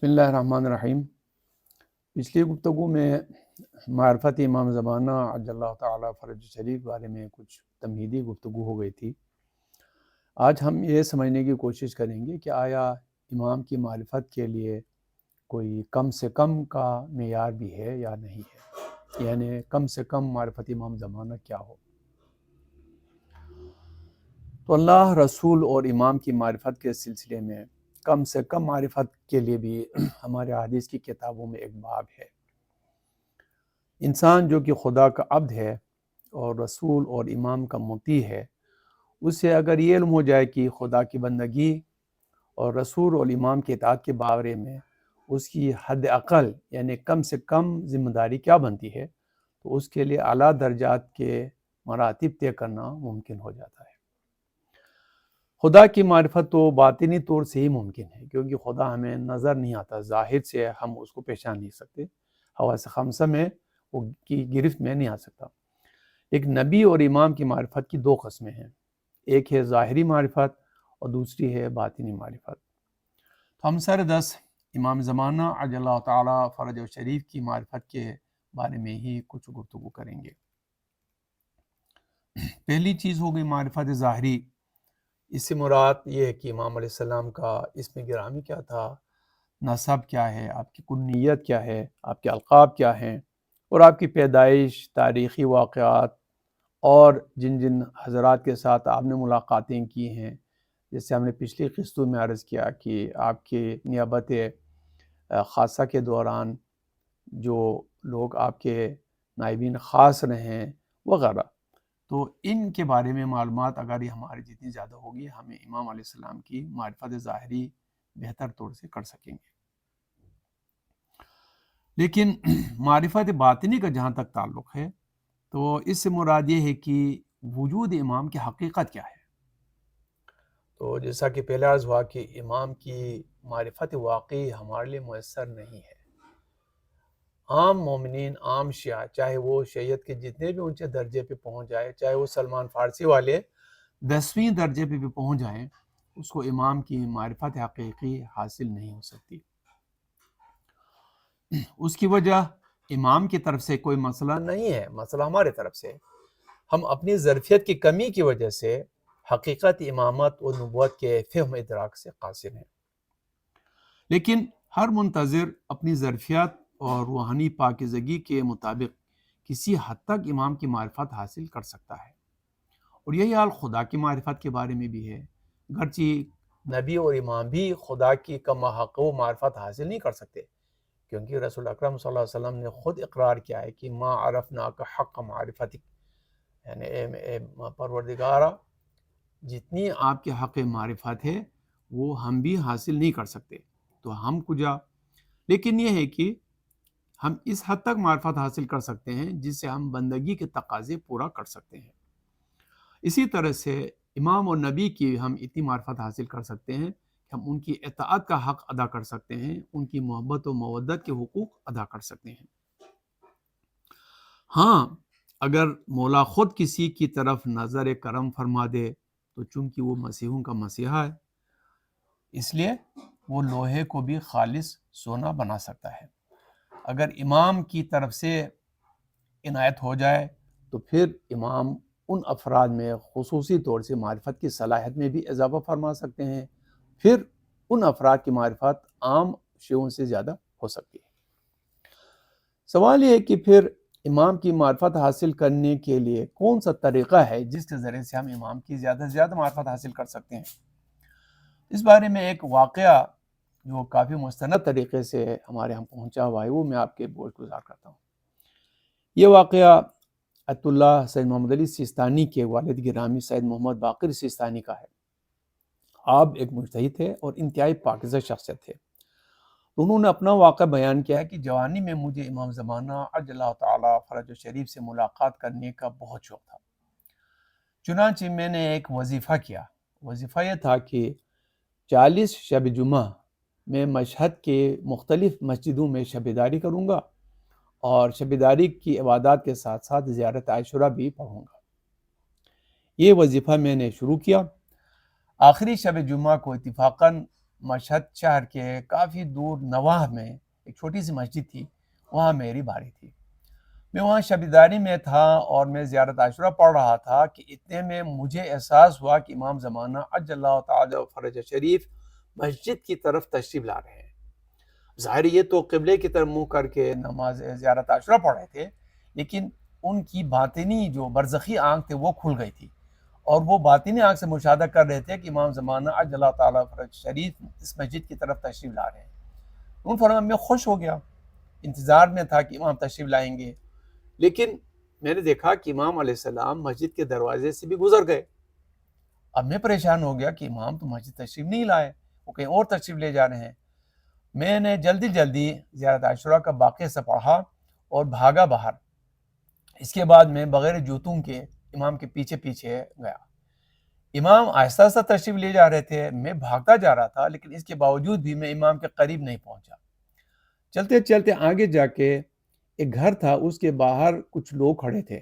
بسم اللہ الرحمن الرحیم۔ پچھلی گفتگو میں معرفت امام زمانہ عجل اللہ تعالیٰ فرج شریف بارے میں کچھ تمہیدی گفتگو ہو گئی تھی۔ آج ہم یہ سمجھنے کی کوشش کریں گے کہ آیا امام کی معرفت کے لیے کوئی کم سے کم کا معیار بھی ہے یا نہیں ہے، یعنی کم سے کم معرفت امام زمانہ کیا ہو۔ تو اللہ، رسول اور امام کی معرفت کے سلسلے میں کم سے کم معرفت کے لیے بھی ہمارے حدیث کی کتابوں میں ایک باب ہے۔ انسان جو کہ خدا کا عبد ہے اور رسول اور امام کا مطیع ہے، اسے اگر یہ علم ہو جائے کہ خدا کی بندگی اور رسول اور امام کی اطاعت کے بارے میں اس کی حد اقل یعنی کم سے کم ذمہ داری کیا بنتی ہے، تو اس کے لیے اعلیٰ درجات کے مراتب طے کرنا ممکن ہو جاتا ہے۔ خدا کی معرفت تو باطنی طور سے ہی ممکن ہے، کیونکہ خدا ہمیں نظر نہیں آتا، ظاہر سے ہم اس کو پہچان نہیں سکتے، حواس خمسہ میں وہ کی گرفت میں نہیں آ سکتا۔ ایک نبی اور امام کی معرفت کی دو قسمیں ہیں، ایک ہے ظاہری معرفت اور دوسری ہے باطنی معرفت۔ تو ہم سر دس امام زمانہ عجل اللہ تعالیٰ فرج و شریف کی معرفت کے بارے میں ہی کچھ گفتگو کریں گے۔ پہلی چیز ہو گئی معرفت ظاہری۔ اس سے مراد یہ ہے کہ امام علیہ السلام کا اسم گرامی کیا تھا، نسب کیا ہے، آپ کی کنیت کیا ہے، آپ کے القاب کیا ہیں، اور آپ کی پیدائش، تاریخی واقعات اور جن جن حضرات کے ساتھ آپ نے ملاقاتیں کی ہیں، جیسے ہم نے پچھلی قسطوں میں عرض کیا کہ آپ کی نیابت خاصہ کے دوران جو لوگ آپ کے نائبین خاص رہے ہیں وغیرہ، تو ان کے بارے میں معلومات اگر یہ ہماری جتنی زیادہ ہوگی، ہمیں امام علیہ السلام کی معرفت ظاہری بہتر طور سے کر سکیں گے۔ لیکن معرفت باطنی کا جہاں تک تعلق ہے، تو اس سے مراد یہ ہے کہ وجود امام کی حقیقت کیا ہے۔ تو جیسا کہ پہلے عرض ہوا کہ امام کی معرفت واقعی ہمارے لیے میسر نہیں ہے۔ عام مومنین، عام شیعہ، چاہے وہ شیعت کے جتنے بھی اونچے درجے پہ پہنچ جائے، چاہے وہ سلمان فارسی والے 10ویں درجے پہ بھی پہنچ جائیں، اس کو امام کی معرفت حقیقی حاصل نہیں ہو سکتی۔ اس کی وجہ امام کی طرف سے کوئی مسئلہ نہیں ہے، مسئلہ ہمارے طرف سے، ہم اپنی ظرفیت کی کمی کی وجہ سے حقیقت امامت و نبوت کے فہم ادراک سے قاصر ہیں۔ لیکن ہر منتظر اپنی ظرفیت اور روحانی پاکیزگی کے مطابق کسی حد تک امام کی معرفت حاصل کر سکتا ہے، اور یہی حال خدا کی معرفت کے بارے میں بھی ہے، گرچہ نبی اور امام بھی خدا کی کم حق و معرفت حاصل نہیں کر سکتے، کیونکہ رسول اکرم صلی اللہ علیہ وسلم نے خود اقرار کیا ہے کہ ما عرفناک حق معرفتک، یعنی اے پروردگارہ، جتنی آپ کے حق معرفت ہے وہ ہم بھی حاصل نہیں کر سکتے، تو ہم کجا۔ لیکن یہ ہے کہ ہم اس حد تک معرفت حاصل کر سکتے ہیں جس سے ہم بندگی کے تقاضے پورا کر سکتے ہیں۔ اسی طرح سے امام اور نبی کی ہم اتنی معرفت حاصل کر سکتے ہیں کہ ہم ان کی اطاعت کا حق ادا کر سکتے ہیں، ان کی محبت و مودت کے حقوق ادا کر سکتے ہیں۔ ہاں، اگر مولا خود کسی کی طرف نظر کرم فرما دے تو چونکہ وہ مسیحوں کا مسیحا ہے، اس لیے وہ لوہے کو بھی خالص سونا بنا سکتا ہے۔ اگر امام کی طرف سے عنایت ہو جائے تو پھر امام ان افراد میں خصوصی طور سے معرفت کی صلاحیت میں بھی اضافہ فرما سکتے ہیں، پھر ان افراد کی معرفت عام شیعوں سے زیادہ ہو سکتی ہے۔ سوال یہ ہے کہ پھر امام کی معرفت حاصل کرنے کے لیے کون سا طریقہ ہے جس کے ذریعے سے ہم امام کی زیادہ سے زیادہ معرفت حاصل کر سکتے ہیں۔ اس بارے میں ایک واقعہ جو کافی مستند طریقے سے ہمارے ہم پہنچا ہوا ہے، وہ میں آپ کے بول گزار کرتا ہوں۔ یہ واقعہ عطا اللہ سید محمد علی سیستانی کے والد گرامی سید محمد باقر سیستانی کا ہے۔ آپ ایک مجتہد تھے اور انتہائی پاکیزہ شخصیت تھے۔ انہوں نے اپنا واقعہ بیان کیا ہے کہ جوانی میں مجھے امام زمانہ عجل اللہ تعالیٰ فرج شریف سے ملاقات کرنے کا بہت شوق تھا، چنانچہ میں نے ایک وظیفہ کیا۔ وظیفہ یہ تھا کہ 40 شب جمعہ میں مشہد کے مختلف مسجدوں میں شبیداری کروں گا اور شبیداری کی عبادات کے ساتھ ساتھ زیارت عاشورہ بھی پڑھوں گا۔ یہ وظیفہ میں نے شروع کیا۔ آخری شب جمعہ کو اتفاقاً مشہد شہر کے کافی دور نواح میں ایک چھوٹی سی مسجد تھی، وہاں میری باری تھی۔ میں وہاں شبیداری میں تھا اور میں زیارت عاشورہ پڑھ رہا تھا کہ اتنے میں مجھے احساس ہوا کہ امام زمانہ عجل اللہ تعالی فرج شریف مسجد کی طرف تشریف لا رہے ہیں۔ ظاہر یہ تو قبلے کی طرف منہ کر کے نماز زیارت عاشورہ پڑھ رہے تھے، لیکن ان کی باطنی جو برزخی آنکھ تھے وہ کھل گئی تھی، اور وہ باطنی آنکھ سے مشاہدہ کر رہے تھے کہ امام زمانہ عجل اللہ تعالی فرج شریف اس مسجد کی طرف تشریف لا رہے ہیں۔ ان فرمایا میں خوش ہو گیا، انتظار میں تھا کہ امام تشریف لائیں گے، لیکن میں نے دیکھا کہ امام علیہ السلام مسجد کے دروازے سے بھی گزر گئے۔ اب میں پریشان ہو گیا کہ امام تو مسجد تشریف نہیں لائے، وہ کہیں اور تشریف لے جا رہے ہیں۔ میں نے جلدی زیارت عاشورہ کا واقعہ سے پڑھا اور بھاگا باہر۔ اس کے بعد میں بغیر جوتوں کے امام کے پیچھے گیا۔ امام آہستہ آہستہ تشریف لے جا رہے تھے، میں بھاگتا جا رہا تھا، لیکن اس کے باوجود بھی میں امام کے قریب نہیں پہنچا۔ چلتے چلتے آگے جا کے ایک گھر تھا، اس کے باہر کچھ لوگ کھڑے تھے۔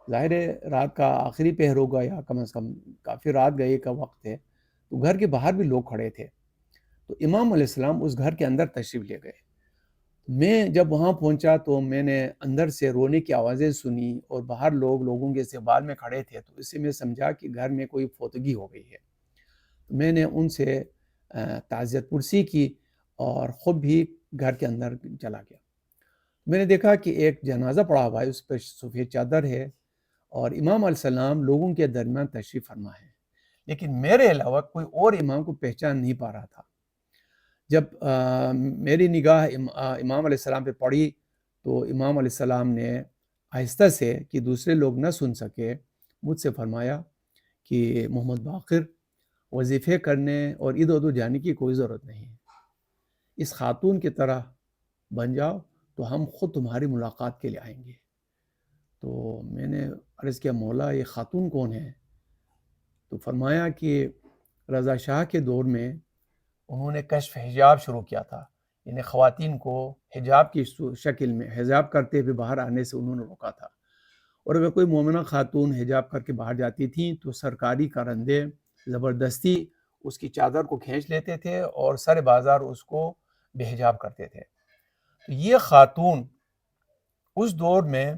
ظاہر ہے رات کا آخری پہر ہوگا یا کم از کم کافی رات گئے کا وقت ہے، تو گھر کے باہر بھی لوگ کھڑے تھے۔ تو امام علیہ السلام اس گھر کے اندر تشریف لے گئے۔ میں جب وہاں پہنچا تو میں نے اندر سے رونے کی آوازیں سنی اور باہر لوگوں کے استقبال میں کھڑے تھے، تو اس سے میں سمجھا کہ گھر میں کوئی فوتگی ہو گئی ہے۔ میں نے ان سے تعزیت پرسی کی اور خود بھی گھر کے اندر چلا گیا۔ میں نے دیکھا کہ ایک جنازہ پڑا ہوا ہے، اس پر سفید چادر ہے اور امام علیہ السلام لوگوں کے درمیان تشریف فرما ہے، لیکن میرے علاوہ کوئی اور امام کو پہچان نہیں پا رہا تھا۔ جب میری نگاہ امام علیہ السلام پہ پڑی تو امام علیہ السلام نے آہستہ سے کہ دوسرے لوگ نہ سن سکے مجھ سے فرمایا کہ محمد باقر، وظیفے کرنے اور ادھر ادھر جانے کی کوئی ضرورت نہیں ہے، اس خاتون کی طرح بن جاؤ تو ہم خود تمہاری ملاقات کے لیے آئیں گے۔ تو میں نے عرض کیا مولا یہ خاتون کون ہے؟ تو فرمایا کہ رضا شاہ کے دور میں انہوں نے کشف حجاب شروع کیا تھا، یعنی خواتین کو حجاب کی شکل میں حجاب کرتے ہوئے باہر آنے سے انہوں نے روکا تھا، اور اگر کوئی مومنہ خاتون حجاب کر کے باہر جاتی تھیں تو سرکاری کارندے زبردستی اس کی چادر کو کھینچ لیتے تھے اور سر بازار اس کو بے حجاب کرتے تھے۔ تو یہ خاتون اس دور میں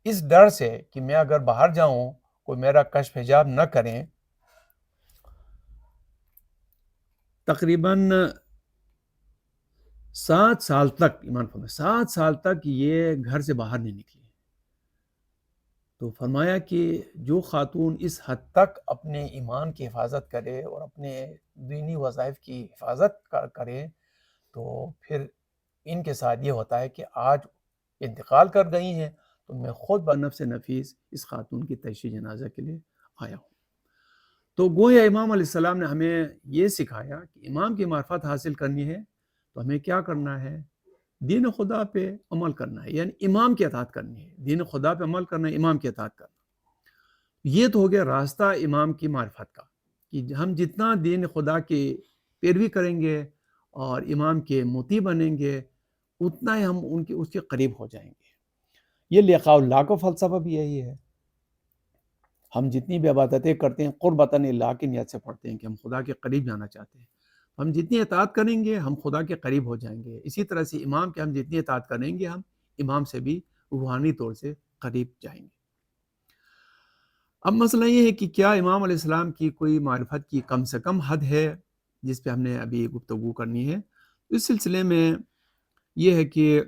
اس ڈر سے کہ میں اگر باہر جاؤں کوئی میرا کشف حجاب نہ کریں، تقریباً 7 سال تک ایمان فرمائے 7 سال تک یہ گھر سے باہر نہیں نکلی۔ تو فرمایا کہ جو خاتون اس حد تک اپنے ایمان کی حفاظت کرے اور اپنے دینی وظائف کی حفاظت کرے تو پھر ان کے ساتھ یہ ہوتا ہے کہ آج انتقال کر گئی ہیں تو میں خود بنفس نفیس اس خاتون کی تشییع جنازہ کے لیے آیا ہوں۔ تو گویا امام علیہ السلام نے ہمیں یہ سکھایا کہ امام کی معرفت حاصل کرنی ہے تو ہمیں کیا کرنا ہے؟ دین خدا پہ عمل کرنا ہے، یعنی امام کی اطاعت کرنی ہے۔ دین خدا پہ عمل کرنا ہے، امام کی اطاعت کرنا۔ یہ تو ہو گیا راستہ امام کی معرفت کا، کہ ہم جتنا دین خدا کی پیروی کریں گے اور امام کے مطیع بنیں گے اتنا ہی ہم اس کے قریب ہو جائیں گے۔ یہ لقاء اللہ کا فلسفہ بھی یہی ہے۔ ہم جتنی بھی عبادتیں کرتے ہیں قربتاً اللہ کی نیت سے پڑھتے ہیں کہ ہم خدا کے قریب جانا چاہتے ہیں۔ ہم جتنی اطاعت کریں گے ہم خدا کے قریب ہو جائیں گے۔ اسی طرح سے امام کے ہم جتنی اطاعت کریں گے ہم امام سے بھی روحانی طور سے قریب جائیں گے۔ اب مسئلہ یہ ہے کہ کیا امام علیہ السلام کی کوئی معرفت کی کم سے کم حد ہے جس پہ ہم نے ابھی گفتگو کرنی ہے؟ اس سلسلے میں یہ ہے کہ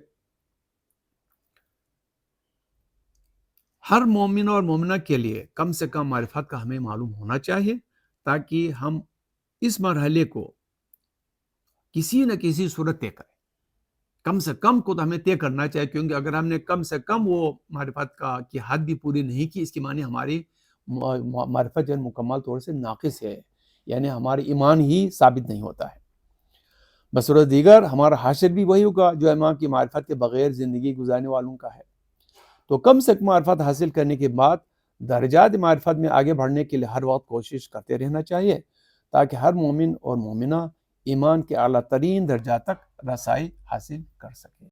ہر مومن اور مومنہ کے لیے کم سے کم معرفت کا ہمیں معلوم ہونا چاہیے تاکہ ہم اس مرحلے کو کسی نہ کسی صورت طے کریں۔ کم سے کم کو تو ہمیں طے کرنا چاہیے، کیونکہ اگر ہم نے کم سے کم وہ معرفت کی حد بھی پوری نہیں کی، اس کی معنی ہماری معرفت جو مکمل طور سے ناقص ہے، یعنی ہمارا ایمان ہی ثابت نہیں ہوتا ہے۔ بصورت دیگر ہمارا حاشر بھی وہی ہوگا جو امام کی معرفت کے بغیر زندگی گزارنے والوں کا ہے۔ تو کم سے کم معرفت حاصل کرنے کے بعد درجات معرفت میں آگے بڑھنے کے لیے ہر وقت کوشش کرتے رہنا چاہیے تاکہ ہر مومن اور مومنہ ایمان کے اعلیٰ ترین درجات تک رسائی حاصل کر سکے۔